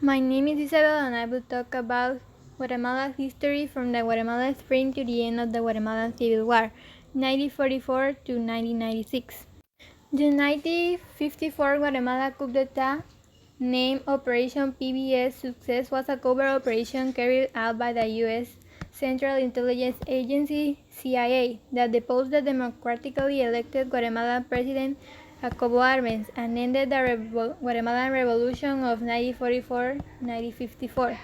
My name is Isabel and I will talk about Guatemala's history from the Guatemala Spring to the end of the Guatemalan Civil War, 1944 to 1996. The 1954 Guatemala coup d'etat, named Operation PBS Success, was a covert operation carried out by the U.S. Central Intelligence Agency (CIA) that deposed the democratically elected Guatemalan President Jacobo Arbenz and ended the Guatemalan Revolution of 1944-1954.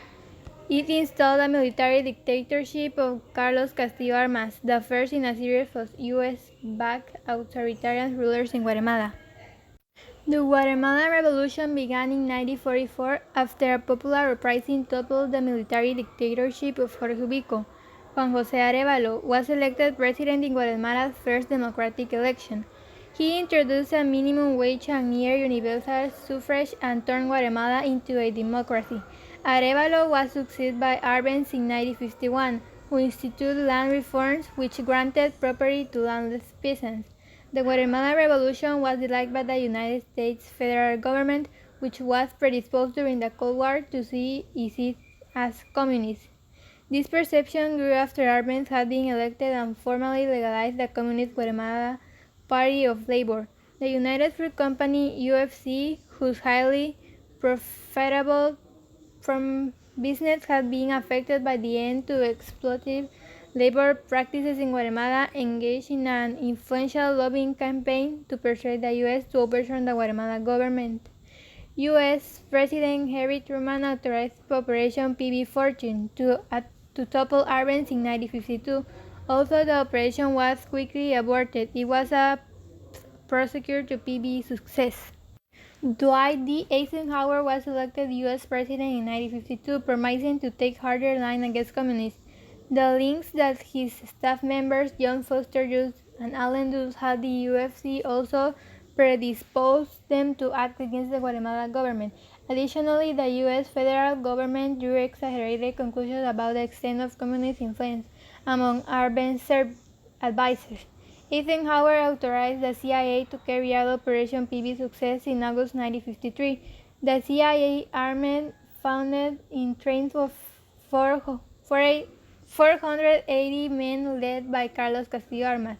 It installed a military dictatorship of Carlos Castillo Armas, the first in a series of U.S.-backed authoritarian rulers in Guatemala. The Guatemalan Revolution began in 1944 after a popular uprising toppled the military dictatorship of Jorge Ubico. Juan José Arevalo was elected president in Guatemala's first democratic election. He introduced a minimum wage and near universal suffrage and turned Guatemala into a democracy. Arevalo was succeeded by Arbenz in 1951, who instituted land reforms which granted property to landless peasants. The Guatemalan Revolution was delayed by the United States federal government, which was predisposed during the Cold War to see it as communist. This perception grew after Arbenz had been elected and formally legalized the Communist Guatemala Party of Labor. The United Fruit Company (UFC), whose highly profitable from business had been affected by the end to exploitative labor practices in Guatemala, engaged in an influential lobbying campaign to persuade the U.S. to overturn the Guatemala government. U.S. President Harry Truman authorized Operation PB Fortune to topple Arbenz in 1952. Although the operation was quickly aborted, it was a precursor to PB Success. Dwight D. Eisenhower was elected U.S. President in 1952, promising to take harder line against communists. The links that his staff members John Foster Dulles and Allen Dulles had the UFC also predisposed them to act against the Guatemala government. Additionally, the U.S. federal government drew exaggerated conclusions about the extent of communist influence among Arbenz's advisors. Eisenhower authorized the CIA to carry out Operation PB Success in August 1953. The CIA army founded in trains of 480 men led by Carlos Castillo Armas.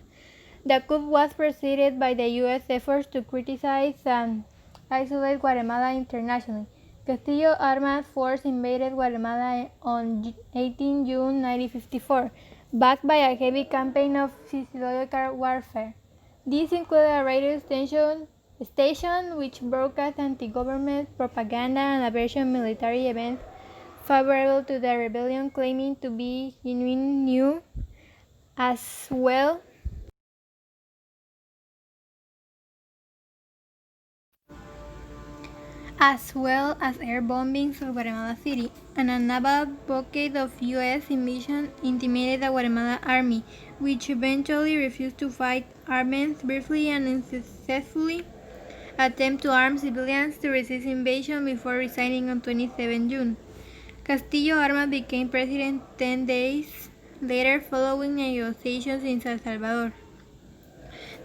The coup was preceded by the U.S. efforts to criticize and isolate Guatemala internationally. Castillo Armas' force invaded Guatemala on 18 June 1954, backed by a heavy campaign of psychological warfare. This included a radio station which broadcast anti-government propaganda and aversion military events favorable to the rebellion, claiming to be genuine news, as well as air bombings of Guatemala City, and a naval blockade of U.S. invasion intimidated the Guatemala Army, which eventually refused to fight. Arbenz briefly and unsuccessfully attempted to arm civilians to resist invasion before resigning on 27 June. Castillo Armas became president 10 days later following negotiations in San Salvador.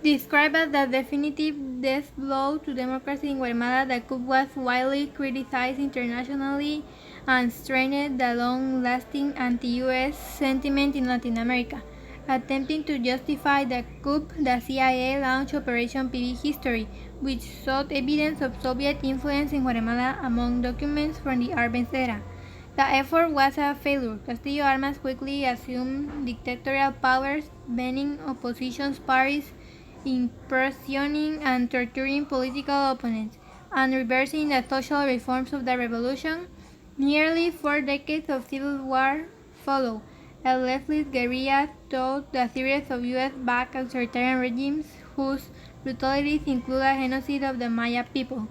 Described as the definitive death blow to democracy in Guatemala, the coup was widely criticized internationally and strained the long-lasting anti-U.S. sentiment in Latin America. Attempting to justify the coup, the CIA launched Operation PB History, which sought evidence of Soviet influence in Guatemala among documents from the Arbenz era. The effort was a failure. Castillo Armas quickly assumed dictatorial powers, banning opposition parties, imprisoning and torturing political opponents, and reversing the social reforms of the revolution. Nearly 4 decades of civil war followed. A leftist guerrilla taught a series of U.S.-backed authoritarian regimes whose brutalities include a genocide of the Maya people.